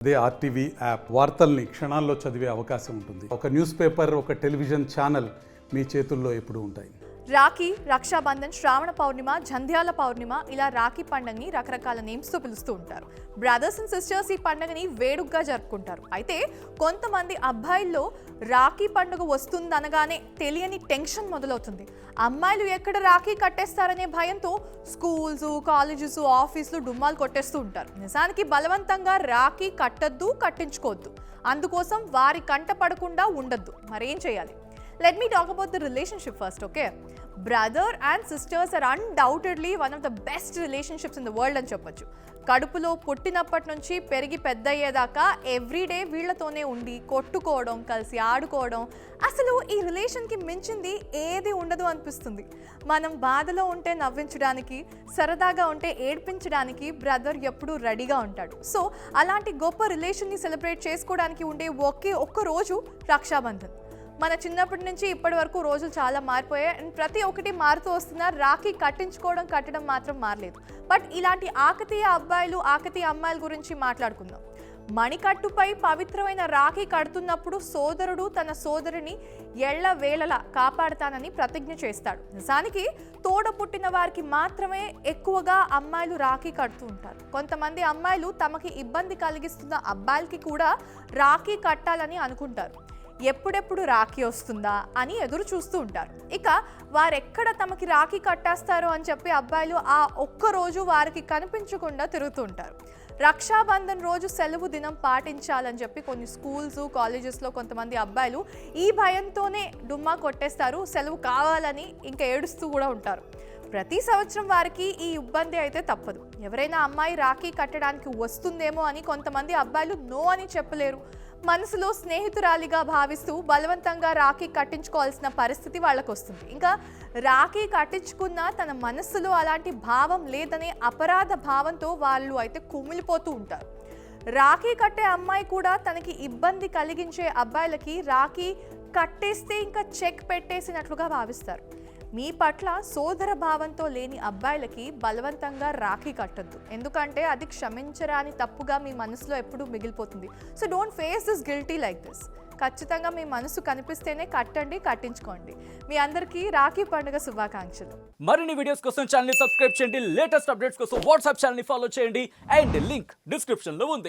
అదే RTV app వార్తల్ని క్షణాల్లో చదివే అవకాశం ఉంటుంది. ఒక న్యూస్ పేపర్, ఒక టెలివిజన్ ఛానల్ మీ చేతుల్లో ఎప్పుడూ ఉంటాయి. రాఖీ, రక్షాబంధన్, శ్రావణ పౌర్ణిమ, జంధ్యాల పౌర్ణిమ ఇలా రాఖీ పండుగని రకరకాల నేమ్స్తో పిలుస్తూ ఉంటారు. బ్రదర్స్ అండ్ సిస్టర్స్ ఈ పండుగని వేడుకగా జరుపుకుంటారు. అయితే కొంతమంది అబ్బాయిల్లో రాఖీ పండుగ వస్తుందనగానే తెలియని టెన్షన్ మొదలవుతుంది. అమ్మాయిలు ఎక్కడ రాఖీ కట్టేస్తారనే భయంతో స్కూల్స్, కాలేజెస్, ఆఫీసులు డుమ్మాలు కొట్టేస్తూ ఉంటారు. నిజానికి బలవంతంగా రాఖీ కట్టద్దు, కట్టించుకోవద్దు. అందుకోసం వారి కంట పడకుండా ఉండద్దు. మరేం చేయాలి? Let me talk about the relationship first, okay? Brother and sisters are undoubtedly one of the best relationships in the world అని చెప్పొచ్చు. కడుపులో పుట్టినప్పటి నుంచి పెరిగి పెద్ద అయ్యేదాకా ఎవ్రీడే వీళ్లతోనే ఉండి కొట్టుకోవడం, కలిసి ఆడుకోవడం, అసలు ఈ రిలేషన్కి మించింది ఏది ఉండదు అనిపిస్తుంది. మనం బాధలో ఉంటే నవ్వించడానికి, సరదాగా ఉంటే ఏడ్పించడానికి బ్రదర్ ఎప్పుడూ రెడీగా ఉంటాడు. సో అలాంటి గొప్ప రిలేషన్ని సెలబ్రేట్ చేసుకోవడానికి ఉండే ఒక్క రోజు రక్షాబంధన్. మన చిన్నప్పటి నుంచి ఇప్పటి వరకు రోజులు చాలా మారిపోయాయి అండ్ ప్రతి ఒక్కటి మారుతూ వస్తున్నారు. రాఖీ కట్టడం మాత్రం మారలేదు. బట్ ఇలాంటి ఆకతీయ అబ్బాయిలు, ఆకతీయ అమ్మాయిల గురించి మాట్లాడుకుందాం. మణికట్టుపై పవిత్రమైన రాఖీ కడుతున్నప్పుడు సోదరుడు తన సోదరిని ఎళ్ల వేళలా కాపాడుతానని ప్రతిజ్ఞ చేస్తాడు. నిజానికి తోడ పుట్టిన వారికి మాత్రమే ఎక్కువగా అమ్మాయిలు రాఖీ కడుతూ ఉంటారు. కొంతమంది అమ్మాయిలు తమకి ఇబ్బంది కలిగిస్తున్న అబ్బాయిలకి కూడా రాఖీ కట్టాలని అనుకుంటారు. ఎప్పుడెప్పుడు రాఖీ వస్తుందా అని ఎదురు చూస్తూ ఉంటారు. ఇక వారెక్కడ తమకి రాఖీ కట్టేస్తారో అని చెప్పి అబ్బాయిలు ఆ ఒక్కరోజు వారికి కనిపించకుండా తిరుగుతూ ఉంటారు. రక్షాబంధన్ రోజు సెలవు దినం పాటించాలని చెప్పి కొన్ని స్కూల్స్, కాలేజెస్లో కొంతమంది అబ్బాయిలు ఈ భయంతోనే డుమ్మా కొట్టేస్తారు. సెలవు కావాలని ఇంకా ఏడుస్తూ కూడా ఉంటారు. ప్రతి సంవత్సరం వారికి ఈ ఇబ్బంది అయితే తప్పదు. ఎవరైనా అమ్మాయి రాఖీ కట్టడానికి వస్తుందేమో అని కొంతమంది అబ్బాయిలు నో అని చెప్పలేరు. మనసులో స్నేహితురాలిగా భావిస్తూ బలవంతంగా రాఖీ కట్టించుకోవాల్సిన పరిస్థితి వాళ్ళకు వస్తుంది. ఇంకా రాఖీ కట్టించుకున్న తన మనస్సులో అలాంటి భావం లేదనే అపరాధ భావంతో వాళ్ళు అయితే కుమిలిపోతూ ఉంటారు. రాఖీ కట్టే అమ్మాయి కూడా తనకి ఇబ్బంది కలిగించే అబ్బాయిలకి రాఖీ కట్టేస్తే ఇంకా చెక్ పెట్టేసినట్లుగా భావిస్తారు. మీ పట్ల సోదర భావంతో లేని అబ్బాయిలకి బలవంతంగా రాఖీ కట్టద్దు. ఎందుకంటే అది క్షమించరాని తప్పుగా మీ మనసులో ఎప్పుడూ మిగిలిపోతుంది. So don't face this guilty like this. ఖచ్చితంగా మీ మనసు కనిపిస్తేనే కట్టండి, కట్టించుకోండి. మీ అందరికీ రాఖీ పండుగ శుభాకాంక్షలు. మరిన్ని వీడియోస్ కోసం ఛానల్ ని సబ్స్క్రైబ్ చేయండి. లేటెస్ట్ అప్డేట్స్ కోసం వాట్సాప్ ఛానల్ ని ఫాలో చేయండి. అండ్ లింక్ డిస్క్రిప్షన్ లో ఉంది.